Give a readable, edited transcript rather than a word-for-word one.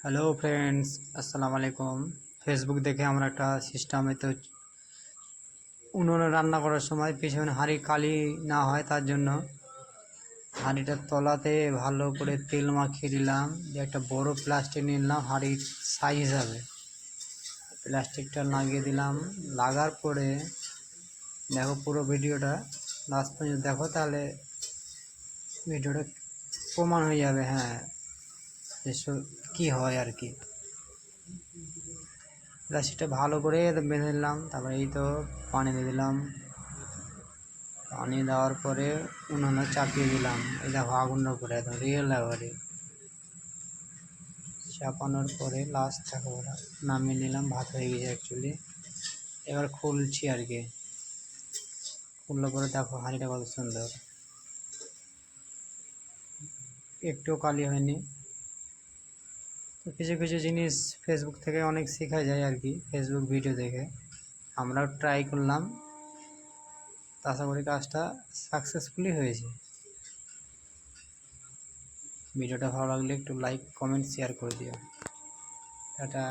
Hello friends, আসসালামু আলাইকুম। Facebook দেখে আমরা একটা সিস্টেমে তো উনুনে রান্না করার সময় পিছনে হাঁড়ি কালি না হয় তার জন্য হাঁড়িটার তলাতে ভালো করে তেল মাখিয়ে দিলাম। দিয়ে একটা বড় প্লাস্টিক নিয়ে নিলাম হাঁড়ির সাইজ হিসাবে, প্লাস্টিকটা লাগিয়ে দিলাম। লাগার পরে দেখো পুরো ভিডিওটা লাস্ট পর্যন্ত দেখো, তাহলে ভিডিওটা প্রমাণ হয়ে যাবে হ্যাঁ এসব কী হয় আর কি। প্লাস্টিকটা ভালো করে বেঁধে দিলাম, তারপরে এই তো পানি দিয়ে দিলাম। পানি দেওয়ার পরে উনুনে চাপিয়ে দিলাম। এই দেখো আগুনের উপরে একদম রিয়েল একেবারে চাপানোর পরে লাস্ট দেখো ওরা নামিয়ে নিলাম। ভাত হয়ে গেছে অ্যাকচুয়ালি। এবার খুলছি আর কি। খুললে পরে দেখো হাঁড়িটা কত সুন্দর, একটু কালি হয়নি। তো কিছু কিছু জিনিস ফেসবুক থেকে অনেক শেখা যায় আর কি, ফেসবুক ভিডিও দেখে আমরাও ট্রাই করলাম। আশা করি কাজটা সাকসেসফুলি হয়েছে। ভিডিওটা ভালো লাগলে একটু লাইক কমেন্ট শেয়ার করে দিও। টাটা।